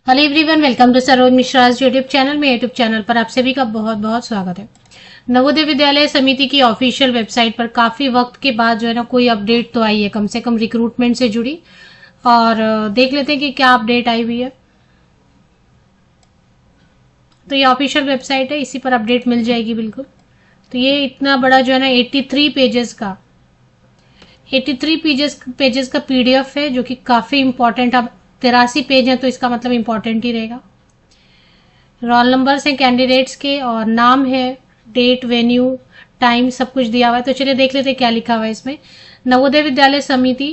Hello everyone, welcome to Saroj Mishra's YouTube channel में। YouTube channel पर आप सभी का बहुत बहुत स्वागत है। नवोदय विद्यालय समिति की ऑफिशियल वेबसाइट पर काफी वक्त के बाद जो है ना कोई अपडेट तो आई है, कम से कम रिक्रूटमेंट से जुड़ी। और देख लेते हैं कि क्या अपडेट आई हुई है। तो ये ऑफिशियल वेबसाइट है, इसी पर अपडेट मिल जाएगी बिल्कुल। तो ये इतना बड़ा जो है ना 83 पेजेस का पीडीएफ है, जो कि काफी इंपॉर्टेंट। अब 83 पेज है तो इसका मतलब इंपॉर्टेंट ही रहेगा। रोल नंबर्स हैं कैंडिडेट्स के और नाम है, डेट, वेन्यू, टाइम, सब कुछ दिया हुआ है। तो चलिए देख लेते हैं क्या लिखा हुआ है इसमें। नवोदय विद्यालय समिति,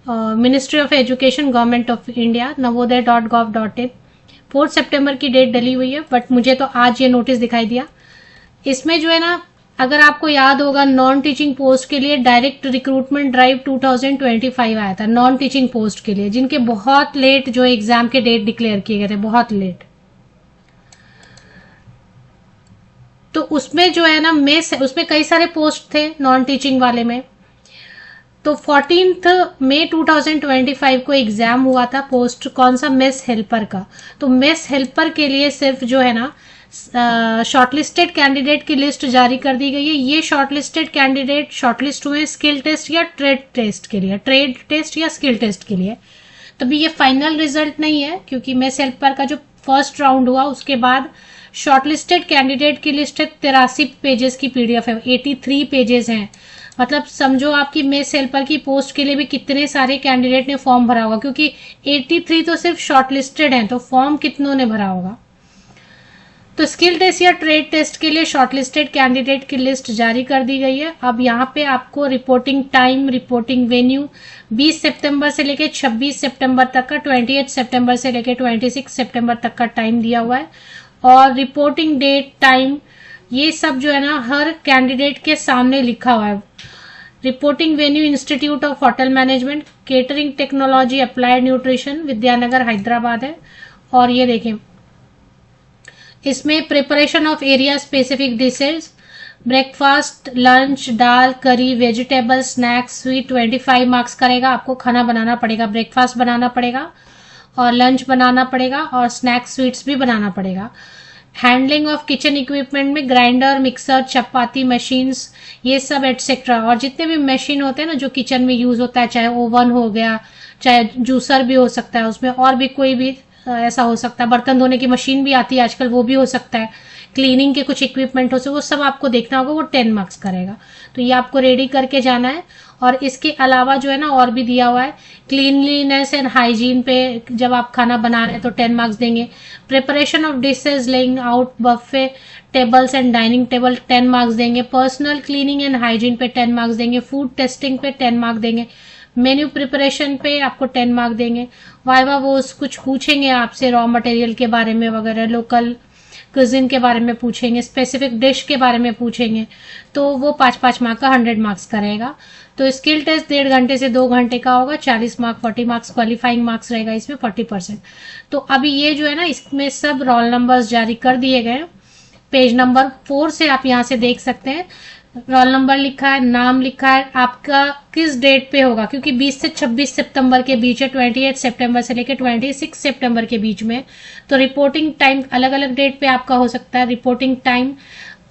ministry of education, government of India, navodaya.gov.in। 4 सितंबर की डेट डली हुई है, बट मुझे तो आज ये नोटिस दिखाई दिया। इसमें जो है ना, अगर आपको याद होगा, नॉन टीचिंग पोस्ट के लिए डायरेक्ट रिक्रूटमेंट ड्राइव 2025 आया था नॉन टीचिंग पोस्ट के लिए, जिनके बहुत लेट जो एग्जाम के डेट डिक्लेयर किए गए थे, बहुत लेट। तो उसमें जो है ना उसमें कई सारे पोस्ट थे नॉन टीचिंग वाले में। तो 14 मई 2025 को एग्जाम हुआ था। पोस्ट कौन सा? मेस हेल्पर का। तो मेस हेल्पर के लिए सिर्फ जो है ना शॉर्टलिस्टेड कैंडिडेट की लिस्ट जारी कर दी गई है। ये शॉर्टलिस्टेड कैंडिडेट शॉर्टलिस्ट हुए स्किल टेस्ट या ट्रेड टेस्ट के लिए, ट्रेड टेस्ट या स्किल टेस्ट के लिए। तभी ये फाइनल रिजल्ट नहीं है, क्योंकि मेस हेल्पर का जो फर्स्ट राउंड हुआ उसके बाद शॉर्टलिस्टेड कैंडिडेट की लिस्ट है 83 पेजेस की पीडीएफ है, 83 पेजेस हैं। मतलब समझो आपकी मेस हेल्पर की पोस्ट के लिए भी कितने सारे कैंडिडेट ने फॉर्म भरा होगा, क्योंकि 83 तो सिर्फ शॉर्टलिस्टेड हैं, तो फॉर्म कितनों ने भरा होगा। तो स्किल टेस्ट या ट्रेड टेस्ट के लिए शॉर्टलिस्टेड कैंडिडेट की लिस्ट जारी कर दी गई है। अब यहाँ पे आपको रिपोर्टिंग टाइम, रिपोर्टिंग वेन्यू 20 सितंबर से लेकर 26 सितंबर तक का, 28 सितंबर से लेकर 26 सितंबर तक का टाइम दिया हुआ है। और रिपोर्टिंग डेट, टाइम, ये सब जो है ना हर कैंडिडेट के सामने लिखा हुआ है। Reporting venue institute of hotel management, catering technology, applied nutrition, Vidyanagar, Hyderabad है। और ये देखें, इसमें preparation of area specific dishes, breakfast, lunch, dal, curry, vegetable, snacks, sweet 25 marks करेगा। आपको खाना बनाना पड़ेगा, ब्रेकफास्ट बनाना पड़ेगा और लंच बनाना पड़ेगा और स्नैक्स, स्वीट्स भी बनाना पड़ेगा। हैंडलिंग ऑफ किचन इक्विपमेंट में ग्राइंडर, मिक्सर, चपाती मशीन्स, ये सब एटसेट्रा। और जितने भी मशीन होते हैं ना जो किचन में यूज होता है, चाहे ओवन हो गया, चाहे जूसर भी हो सकता है उसमें, और भी कोई भी ऐसा हो सकता है। बर्तन धोने की मशीन भी आती है आजकल, वो भी हो सकता है। क्लीनिंग के कुछ इक्विपमेंट हो सकते, वो सब आपको देखना होगा। वो 10 मार्क्स करेगा। तो ये आपको रेडी करके जाना है। और इसके अलावा जो है ना और भी दिया हुआ है, क्लीनलीनेस एंड हाइजीन पे जब आप खाना बना रहे हैं तो 10 मार्क्स देंगे। Preparation of dishes, laying out buffet tables and dining table, 10 marks देंगे। पर्सनल क्लीनिंग एंड हाइजीन पे 10 मार्क्स देंगे। फूड टेस्टिंग पे 10 मार्क्स देंगे। मेन्यू प्रिपरेशन पे आपको 10 मार्क देंगे। वाइवा वो कुछ पूछेंगे आपसे, रॉ मटेरियल के बारे में वगैरह, लोकल कुजिन के बारे में पूछेंगे, स्पेसिफिक डिश के बारे में पूछेंगे, तो वो 5-5 मार्क का 100 मार्क्स करेगा। तो स्किल टेस्ट 1.5 घंटे से 2 घंटे का होगा, 40 मार्क, 40 मार्क्स क्वालिफाइंग मार्क्स रहेगा इसमें, 40%। तो अभी ये जो है ना इसमें सब रोल नंबर्स जारी कर दिए गए। पेज नंबर 4 से आप यहाँ से देख सकते हैं, रोल नंबर लिखा है, नाम लिखा है, आपका किस डेट पे होगा, क्योंकि 20 से 26 सितंबर के बीच है, 28 सितंबर से लेकर 26 सितंबर के बीच में। तो रिपोर्टिंग टाइम अलग अलग डेट पे आपका हो सकता है। रिपोर्टिंग टाइम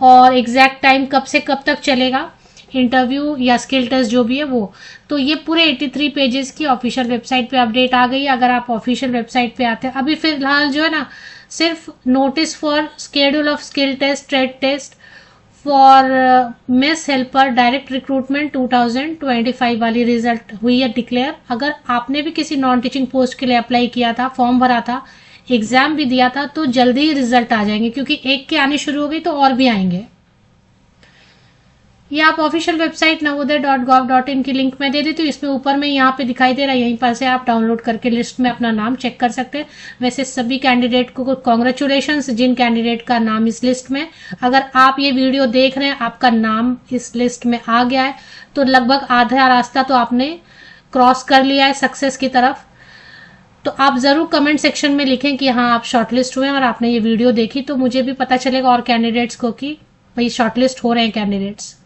और एग्जैक्ट टाइम कब से कब तक चलेगा, इंटरव्यू या स्किल टेस्ट जो भी है वो। तो ये पूरे 83 पेजेस की ऑफिशियल वेबसाइट पे अपडेट आ गई है। अगर आप ऑफिशियल वेबसाइट पे आते हैं, अभी फिलहाल जो है ना सिर्फ notice for schedule of skill test, trade test for mess helper direct recruitment 2025 वाली रिजल्ट हुई है डिक्लेयर। अगर आपने भी किसी नॉन टीचिंग पोस्ट के लिए अप्लाई किया था, फॉर्म भरा था, एग्जाम भी दिया था, तो जल्दी ही रिजल्ट आ जाएंगे, क्योंकि एक के आने शुरू हो गई तो और भी आएंगे। ये आप ऑफिशियल वेबसाइट navodaya.gov.in की लिंक में दे देती हूँ। इसमें ऊपर में यहाँ पे दिखाई दे रहा है, यहीं पर से आप डाउनलोड करके लिस्ट में अपना नाम चेक कर सकते हैं। वैसे सभी कैंडिडेट को कॉन्ग्रेचुलेशंस, जिन कैंडिडेट का नाम इस लिस्ट में। अगर आप ये वीडियो देख रहे हैं, आपका नाम इस लिस्ट में आ गया है, तो लगभग आधा रास्ता तो आपने क्रॉस कर लिया है सक्सेस की तरफ। तो आप जरूर कमेंट सेक्शन में लिखें कि हाँ आप शॉर्टलिस्ट हुए और आपने ये वीडियो देखी, तो मुझे भी पता चलेगा और कैंडिडेट्स को कि भाई शॉर्टलिस्ट हो रहे हैं कैंडिडेट्स।